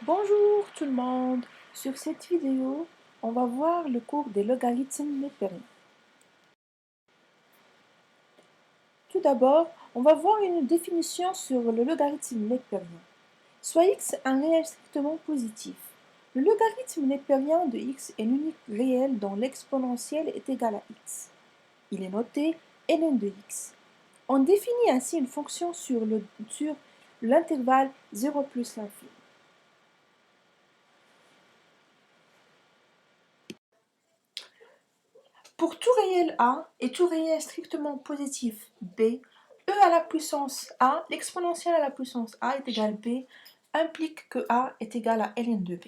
Bonjour tout le monde! Sur cette vidéo, on va voir le cours des logarithmes nepériens. Tout d'abord, on va voir une définition sur le logarithme népérien. Soit x un réel strictement positif. Le logarithme népérien de x est l'unique réel dont l'exponentielle est égale à x. Il est noté ln de x. On définit ainsi une fonction sur l'intervalle 0 plus l'infini. Pour tout réel A et tout réel strictement positif B, e à la puissance A, l'exponentielle à la puissance A est égale B, implique que A est égal à ln de B.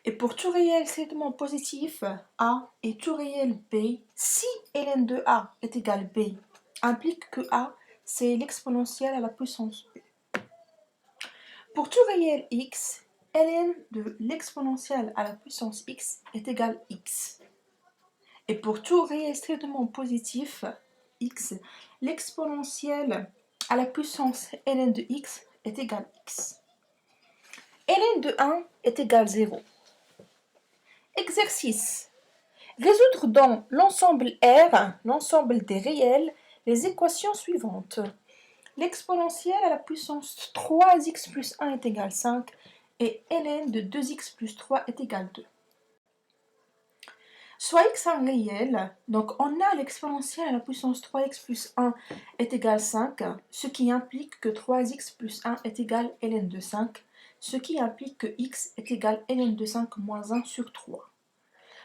Et pour tout réel strictement positif A et tout réel B, si ln de A est égal B, implique que A, c'est l'exponentielle à la puissance B. Pour tout réel x, ln de l'exponentielle à la puissance x est égal x. Et pour tout réel strictement positif, x, l'exponentielle à la puissance ln de x est égal à x. ln de 1 est égal à 0. Exercice. Résoudre dans l'ensemble R, l'ensemble des réels, les équations suivantes. L'exponentielle à la puissance 3x plus 1 est égal à 5 et ln de 2x plus 3 est égal à 2. Soit x un réel, donc on a l'exponentielle à la puissance 3x plus 1 est égal à 5, ce qui implique que 3x plus 1 est égal à ln de 5, ce qui implique que x est égal à ln de 5 moins 1 sur 3.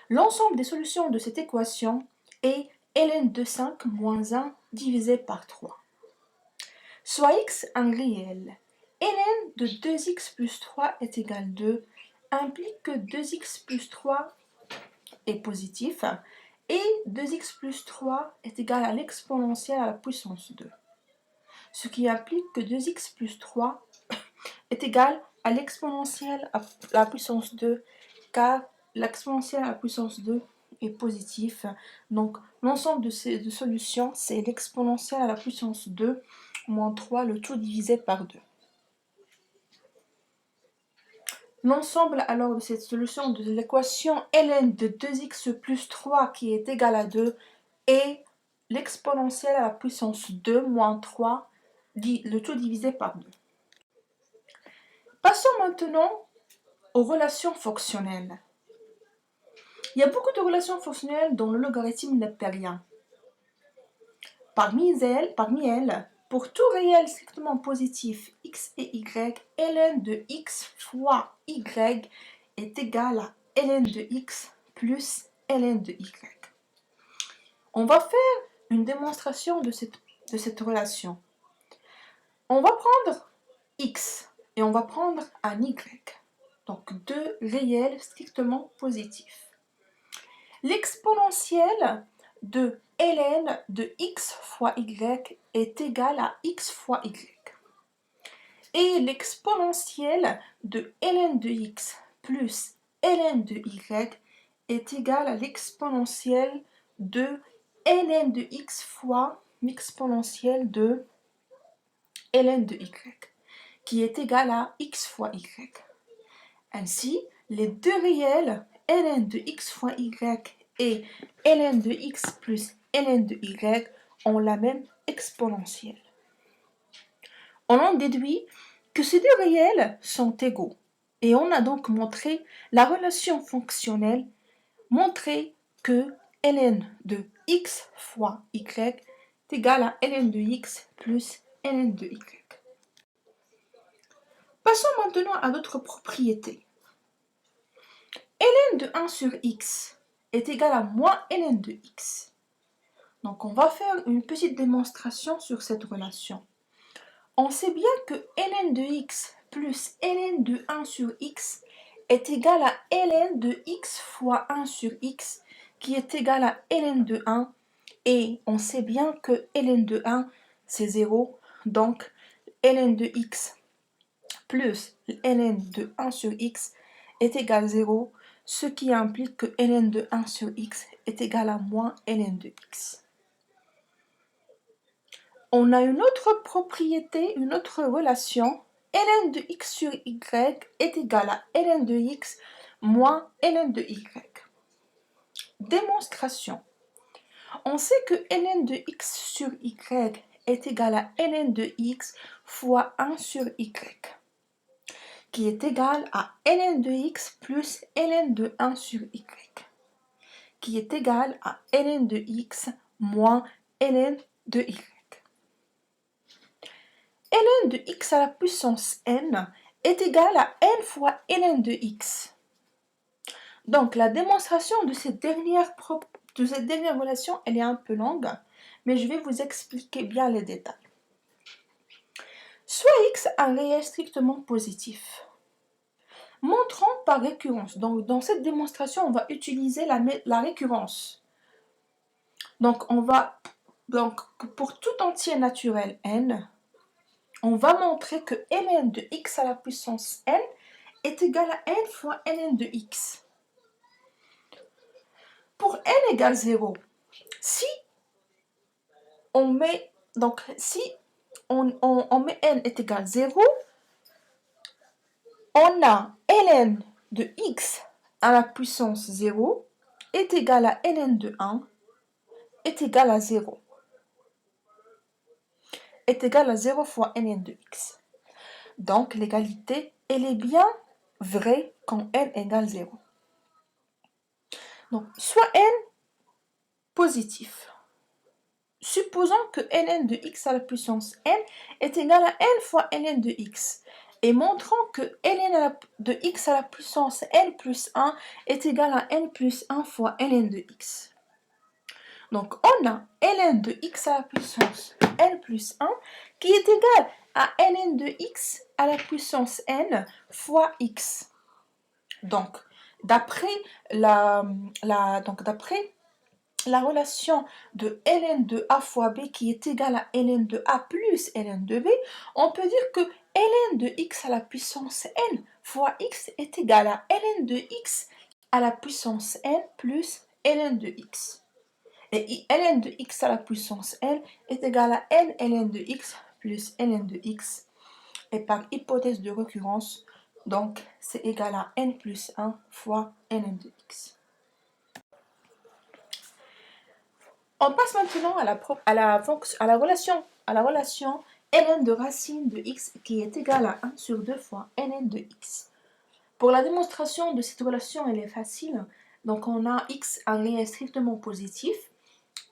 L'ensemble des solutions de cette équation est ln de 5 moins 1 divisé par 3. Soit x un réel, ln de 2x plus 3 est égal à 2, implique que 2x plus 3 est positif et 2x plus 3 est égal à l'exponentielle à la puissance 2. Ce qui implique que 2x plus 3 est égal à l'exponentielle à la puissance 2 car l'exponentielle à la puissance 2 est positif. Donc l'ensemble de ces deux solutions, c'est l'exponentielle à la puissance 2 moins 3, le tout divisé par 2. L'ensemble alors de cette solution de l'équation ln de 2x plus 3 qui est égal à 2 est l'exponentielle à la puissance 2 moins 3, le tout divisé par 2. Passons maintenant aux relations fonctionnelles. Il y a beaucoup de relations fonctionnelles dans le logarithme nepérien. Parmi elles, pour tout réel strictement positif x et y, ln de x fois y est égal à ln de x plus ln de y. On va faire une démonstration de cette relation. On va prendre x et on va prendre un y, donc deux réels strictement positifs. L'exponentielle de ln de x fois y est égale à x fois y. Et l'exponentielle de ln de x plus ln de y est égale à l'exponentielle de ln de x fois l'exponentielle de ln de y, qui est égale à x fois y. Ainsi, les deux réels ln de x fois y et ln de x plus ln de y ont la même exponentielle. On en déduit que ces deux réels sont égaux et on a donc montré la relation fonctionnelle, montré que ln de x fois y est égal à ln de x plus ln de y. Passons maintenant à d'autres propriétés. Ln de 1 sur x est égal à moins ln de x. Donc on va faire une petite démonstration sur cette relation. On sait bien que ln de x plus ln de 1 sur x est égal à ln de x fois 1 sur x qui est égal à ln de 1 et on sait bien que ln de 1 c'est 0 donc ln de x plus ln de 1 sur x est égal à 0 ce qui implique que ln de 1 sur x est égal à moins ln de x. On a une autre propriété, une autre relation, ln de x sur y est égal à ln de x moins ln de y. Démonstration. On sait que ln de x sur y est égal à ln de x fois 1 sur y, qui est égal à ln de x plus ln de 1 sur y, qui est égal à ln de x moins ln de y. ln de x à la puissance n est égal à n fois ln de x. Donc la démonstration de cette dernière relation, elle est un peu longue, mais je vais vous expliquer bien les détails. Soit x un réel strictement positif. Montrons par récurrence. Donc dans cette démonstration, on va utiliser la récurrence. Donc pour tout entier naturel n, on va montrer que ln de x à la puissance n est égal à n fois ln de x. Pour n égale 0, si on met n est égal à 0, on a ln de x à la puissance 0 est égal à ln de 1 est égal à 0. Est égal à 0 fois ln de x. Donc l'égalité, elle est bien vraie quand n égale 0. Donc soit n positif. Supposons que ln de x à la puissance n est égal à n fois ln de x. Et montrons que ln de x à la puissance n plus 1 est égal à n plus 1 fois ln de x. Donc on a ln de x à la puissance n plus 1 qui est égal à ln de x à la puissance n fois x. Donc d'après la relation de ln de a fois b qui est égale à ln de a plus ln de b, on peut dire que ln de x à la puissance n fois x est égal à ln de x à la puissance n plus ln de x. Et ln de x à la puissance n est égal à n ln de x plus ln de x. Et par hypothèse de récurrence, donc c'est égal à n plus 1 fois ln de x. On passe maintenant à la relation ln de racine de x qui est égale à 1 sur 2 fois ln de x. Pour la démonstration de cette relation, elle est facile. Donc on a x un réel strictement positif.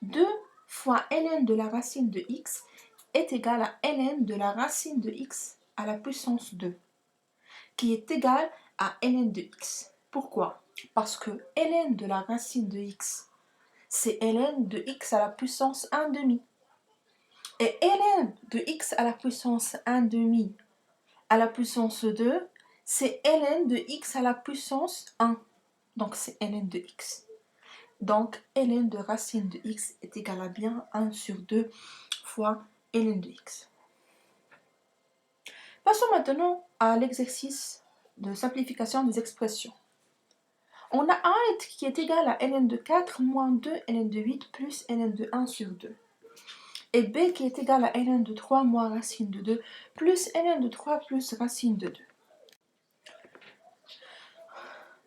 2 fois ln de la racine de x est égal à ln de la racine de x à la puissance 2, qui est égal à ln de x. Pourquoi? Parce que ln de la racine de x, c'est ln de x à la puissance 1 demi. Et ln de x à la puissance 1 demi à la puissance 2, c'est ln de x à la puissance 1. Donc c'est ln de x. Donc ln de racine de x est égal à bien 1 sur 2 fois ln de x. Passons maintenant à l'exercice de simplification des expressions. On a a qui est égal à ln de 4 moins 2 ln de 8 plus ln de 1 sur 2. Et b qui est égal à ln de 3 moins racine de 2 plus ln de 3 plus racine de 2.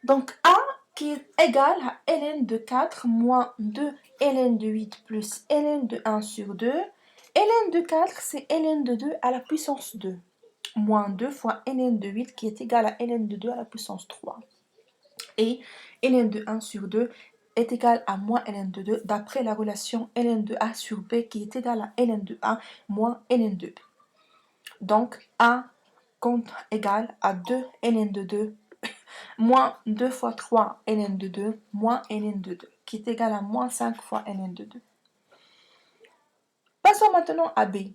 Donc a qui est égal à ln de 4 moins 2 ln de 8 plus ln de 1 sur 2. ln de 4, c'est ln de 2 à la puissance 2, moins 2 fois ln de 8 qui est égal à ln de 2 à la puissance 3. Et ln de 1 sur 2 est égal à moins ln de 2 d'après la relation ln de a sur b qui est égal à ln de a moins ln de b. Donc a compte égal à 2 ln de 2 moins 2 fois 3 ln de 2 moins ln de 2 qui est égal à moins 5 fois ln de 2. Passons maintenant à b.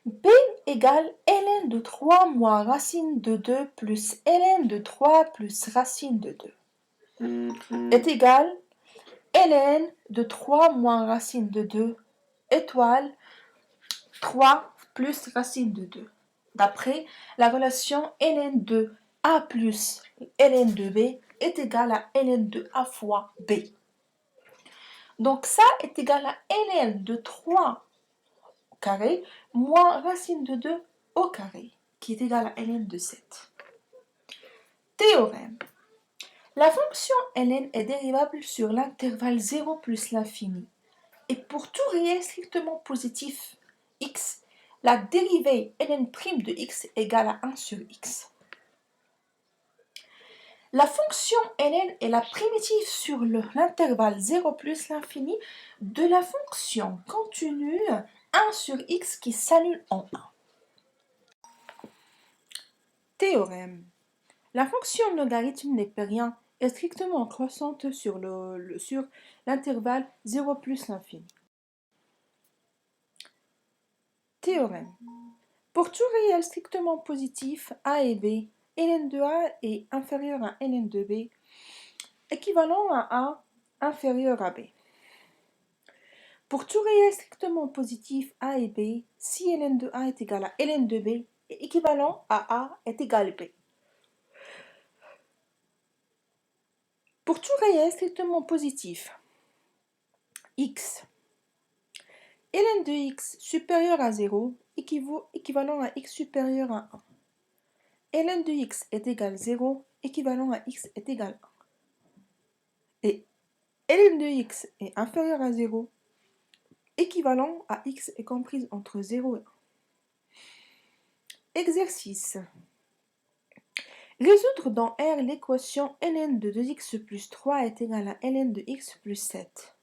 b égale ln de 3 moins racine de 2 plus ln de 3 plus racine de 2 est égal ln de 3 moins racine de 2 étoile 3 plus racine de 2. D'après la relation ln de a plus ln de b est égal à ln de a fois b. Donc ça est égal à ln de 3 au carré moins racine de 2 au carré, qui est égal à ln de 7. Théorème. La fonction ln est dérivable sur l'intervalle 0 plus l'infini. Et pour tout réel strictement positif x, la dérivée ln' de x égale à 1 sur x. La fonction ln est la primitive sur l'intervalle 0 plus l'infini de la fonction continue 1 sur x qui s'annule en 1. Théorème. La fonction logarithme népérien est strictement croissante sur l'intervalle 0 plus l'infini. Théorème. Pour tout réel strictement positif a et b, ln de a est inférieur à ln de b, équivalent à a inférieur à b. Pour tout réel strictement positif a et b, si ln de a est égal à ln de b, est équivalent à a est égal à b. Pour tout réel strictement positif, x, ln de x supérieur à 0, équivalent à x supérieur à 1. ln de x est égal à 0, équivalent à x est égal à 1. Et ln de x est inférieur à 0, équivalent à x est comprise entre 0 et 1. Exercice. Résoudre dans R l'équation ln de 2x plus 3 est égal à ln de x plus 7.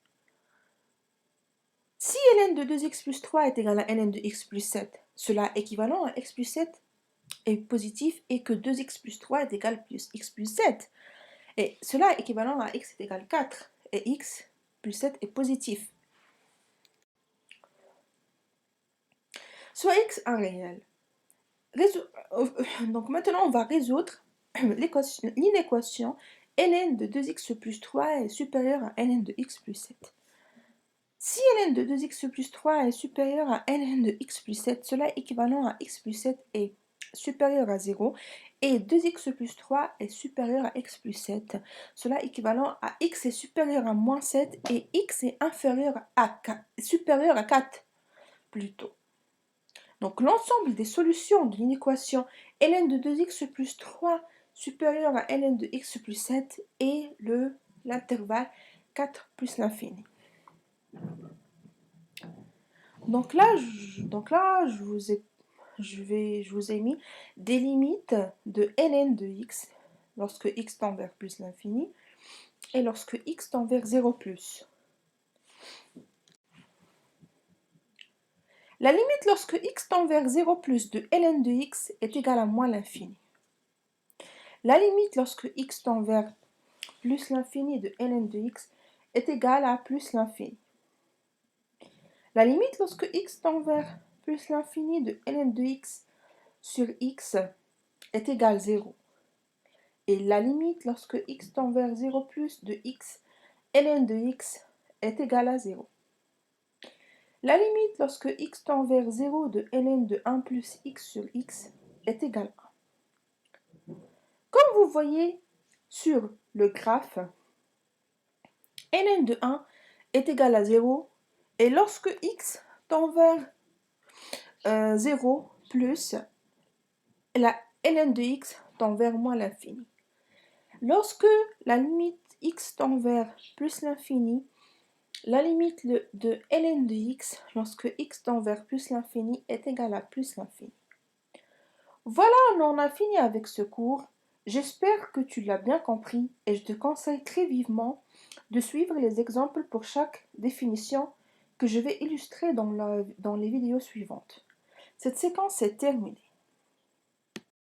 Si ln de 2x plus 3 est égal à ln de x plus 7, cela est équivalent à x plus 7 est positif et que 2x plus 3 est égal à x plus 7. Et cela est équivalent à x est égal à 4 et x plus 7 est positif. Soit x un réel. Donc maintenant on va résoudre l'inéquation ln de 2x plus 3 est supérieur à ln de x plus 7. Si ln de 2x plus 3 est supérieur à ln de x plus 7, cela est équivalent à x plus 7 est supérieur à 0 et 2x plus 3 est supérieur à x plus 7. Cela est équivalent à x est supérieur à moins 7 et x est inférieur à 4, supérieur à 4 plutôt. Donc l'ensemble des solutions de l'inéquation ln de 2x plus 3 supérieur à ln de x plus 7 est l'intervalle 4 plus l'infini. Donc là, je vous ai mis des limites de ln de x lorsque x tend vers plus l'infini et lorsque x tend vers 0 plus. La limite lorsque x tend vers 0 plus de ln de x est égale à moins l'infini. La limite lorsque x tend vers plus l'infini de ln de x est égale à plus l'infini. La limite lorsque x tend vers plus l'infini de ln de x sur x est égale à 0. Et la limite lorsque x tend vers 0 plus de x, ln de x est égale à 0. La limite lorsque x tend vers 0 de ln de 1 plus x sur x est égale à 1. Comme vous voyez sur le graphe, ln de 1 est égal à 0 et lorsque x tend vers 0 plus, la ln de x tend vers moins l'infini. Lorsque la limite x tend vers plus l'infini, la limite de ln de x lorsque x tend vers plus l'infini est égale à plus l'infini. Voilà, on en a fini avec ce cours. J'espère que tu l'as bien compris et je te conseille très vivement de suivre les exemples pour chaque définition que je vais illustrer dans les vidéos suivantes. Cette séquence est terminée.